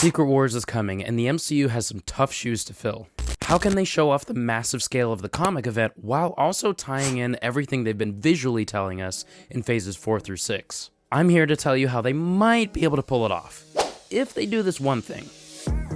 Secret Wars is coming, and the MCU has some tough shoes to fill. How can they show off the massive scale of the comic event while also tying in everything they've been visually telling us in phases 4 through 6? I'm here to tell you how they might be able to pull it off, if they do this one thing.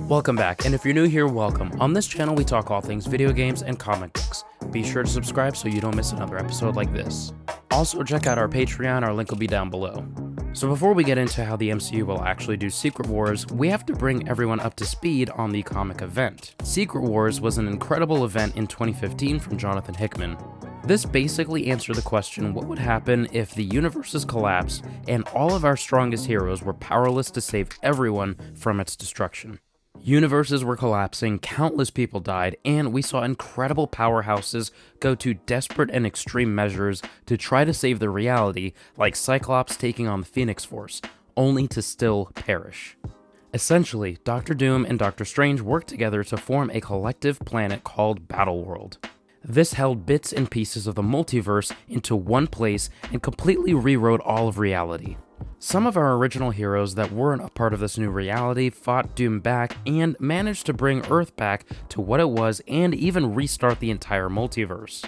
Welcome back, and if you're new here, welcome. On this channel, we talk all things video games and comic books. Be sure to subscribe so you don't miss another episode like this. Also, check out our Patreon, our link will be down below. So before we get into how the MCU will actually do Secret Wars, we have to bring everyone up to speed on the comic event. Secret Wars was an incredible event in 2015 from Jonathan Hickman. This basically answered the question, what would happen if the universes collapsed and all of our strongest heroes were powerless to save everyone from its destruction? Universes were collapsing, countless people died, and we saw incredible powerhouses go to desperate and extreme measures to try to save the reality, like Cyclops taking on the Pheonix Force, only to still perish. Essentially, Doctor Doom and Doctor Strange worked together to form a collective planet called Battleworld. This held bits and pieces of the multiverse into one place and completely rewrote all of reality. Some of our original heroes that weren't a part of this new reality fought Doom back and managed to bring Earth back to what it was and even restart the entire multiverse.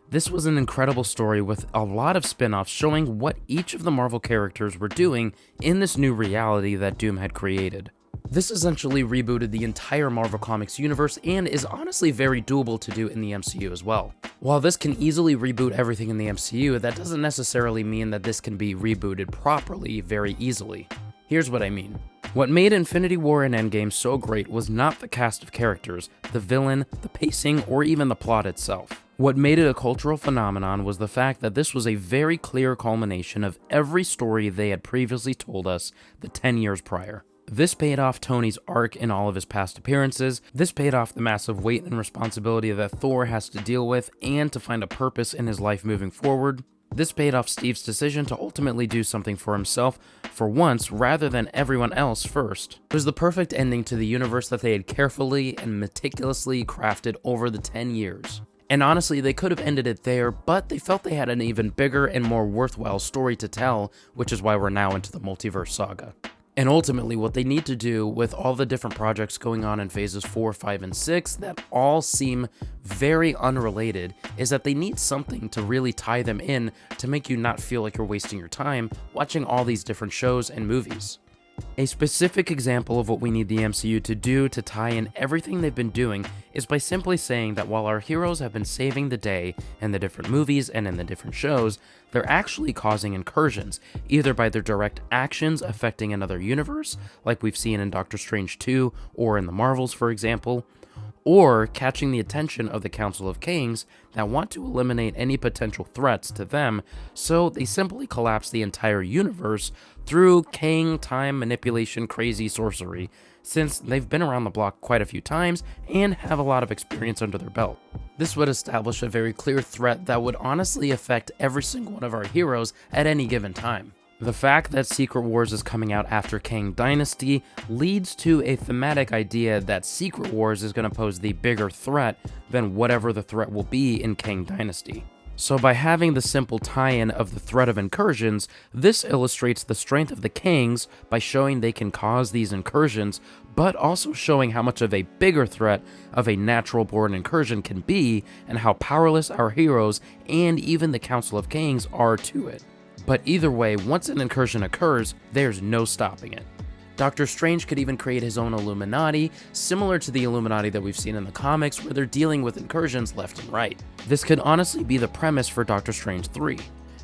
This was an incredible story with a lot of spin-offs showing what each of the Marvel characters were doing in this new reality that Doom had created. This essentially rebooted the entire Marvel Comics universe and is honestly very doable to do in the MCU as well. While this can easily reboot everything in the MCU, that doesn't necessarily mean that this can be rebooted properly very easily. Here's what I mean. What made Infinity War and Endgame so great was not the cast of characters, the villain, the pacing, or even the plot itself. What made it a cultural phenomenon was the fact that this was a very clear culmination of every story they had previously told us the 10 years prior. This paid off Tony's arc in all of his past appearances, this paid off the massive weight and responsibility that Thor has to deal with and to find a purpose in his life moving forward. This paid off Steve's decision to ultimately do something for himself for once rather than everyone else first. It was the perfect ending to the universe that they had carefully and meticulously crafted over the 10 years. And honestly, they could have ended it there, but they felt they had an even bigger and more worthwhile story to tell, which is why we're now into the multiverse saga. And ultimately, what they need to do with all the different projects going on in phases 4, 5, and 6 that all seem very unrelated is that they need something to really tie them in to make you not feel like you're wasting your time watching all these different shows and movies. A specific example of what we need the MCU to do to tie in everything they've been doing is by simply saying that while our heroes have been saving the day in the different movies and in the different shows, they're actually causing incursions, either by their direct actions affecting another universe, like we've seen in Doctor Strange 2 or in the Marvels, for example, or catching the attention of the Council of Kings that want to eliminate any potential threats to them, so they simply collapse the entire universe through Kang time manipulation crazy sorcery, since they've been around the block quite a few times and have a lot of experience under their belt. This would establish a very clear threat that would honestly affect every single one of our heroes at any given time. The fact that Secret Wars is coming out after Kang Dynasty leads to a thematic idea that Secret Wars is going to pose the bigger threat than whatever the threat will be in Kang Dynasty. So by having the simple tie-in of the threat of incursions, this illustrates the strength of the Kangs by showing they can cause these incursions, but also showing how much of a bigger threat of a natural-born incursion can be and how powerless our heroes and even the Council of Kings are to it. But either way, once an incursion occurs, there's no stopping it. Doctor Strange could even create his own Illuminati, similar to the Illuminati that we've seen in the comics where they're dealing with incursions left and right. This could honestly be the premise for Doctor Strange 3.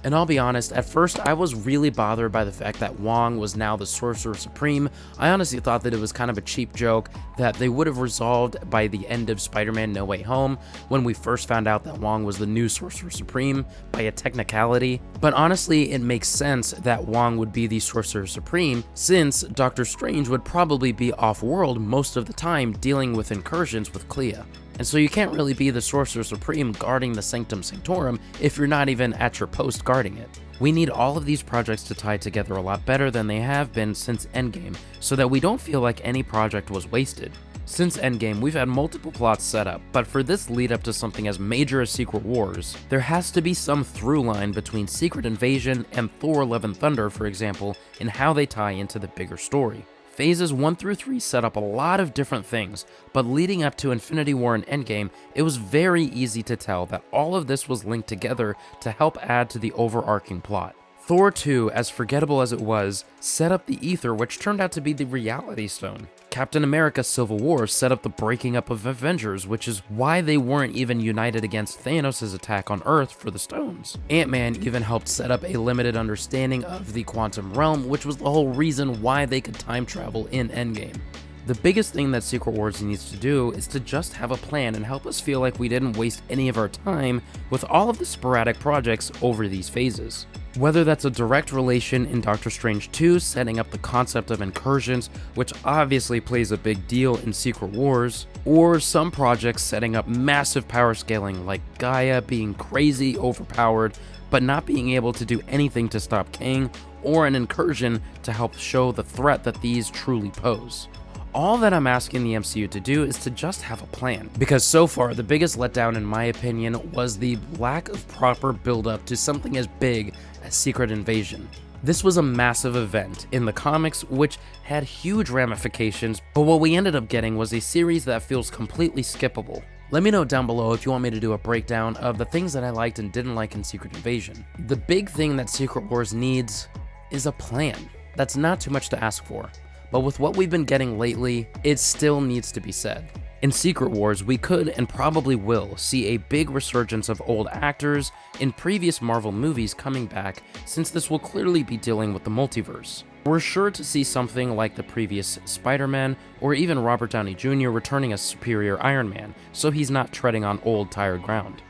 And I'll be honest, at first I was really bothered by the fact that Wong was now the Sorcerer Supreme. I honestly thought that it was kind of a cheap joke that they would have resolved by the end of Spider-Man No Way Home when we first found out that Wong was the new Sorcerer Supreme by a technicality. But honestly, it makes sense that Wong would be the Sorcerer Supreme since Doctor Strange would probably be off-world most of the time dealing with incursions with Clea. And so you can't really be the Sorcerer Supreme guarding the Sanctum Sanctorum if you're not even at your post guarding it. We need all of these projects to tie together a lot better than they have been since Endgame, so that we don't feel like any project was wasted. Since Endgame, we've had multiple plots set up, but for this lead up to something as major as Secret Wars, there has to be some through line between Secret Invasion and Thor Love and Thunder, for example, in how they tie into the bigger story. Phases 1 through 3 set up a lot of different things, but leading up to Infinity War and Endgame, it was very easy to tell that all of this was linked together to help add to the overarching plot. Thor 2, as forgettable as it was, set up the Ether, which turned out to be the Reality Stone. Captain America Civil War set up the breaking up of Avengers, which is why they weren't even united against Thanos' attack on Earth for the stones. Ant-Man even helped set up a limited understanding of the quantum realm, which was the whole reason why they could time travel in Endgame. The biggest thing that Secret Wars needs to do is to just have a plan and help us feel like we didn't waste any of our time with all of the sporadic projects over these phases. Whether that's a direct relation in Doctor Strange 2 setting up the concept of incursions, which obviously plays a big deal in Secret Wars, or some projects setting up massive power scaling like Gaia being crazy overpowered but not being able to do anything to stop Kang, or an incursion to help show the threat that these truly pose. All that I'm asking the MCU to do is to just have a plan, because so far the biggest letdown in my opinion was the lack of proper build-up to something as big as Secret Invasion. This was a massive event in the comics which had huge ramifications, but what we ended up getting was a series that feels completely skippable. Let me know down below if you want me to do a breakdown of the things that I liked and didn't like in Secret Invasion. The big thing that Secret Wars needs is a plan. That's not too much to ask for. But with what we've been getting lately, it still needs to be said. In Secret Wars, we could and probably will see a big resurgence of old actors in previous Marvel movies coming back, since this will clearly be dealing with the multiverse. We're sure to see something like the previous Spider-Man, or even Robert Downey Jr. returning as Superior Iron Man, so he's not treading on old, tired ground.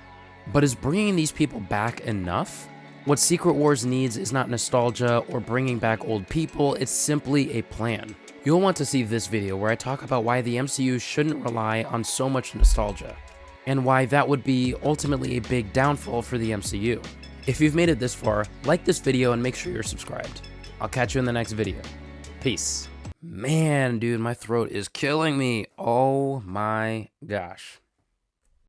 But is bringing these people back enough? What Secret Wars needs is not nostalgia or bringing back old people, it's simply a plan. You'll want to see this video where I talk about why the MCU shouldn't rely on so much nostalgia, and why that would be ultimately a big downfall for the MCU. If you've made it this far, like this video and make sure you're subscribed. I'll catch you in the next video. Peace. Man, dude, my throat is killing me. Oh my gosh.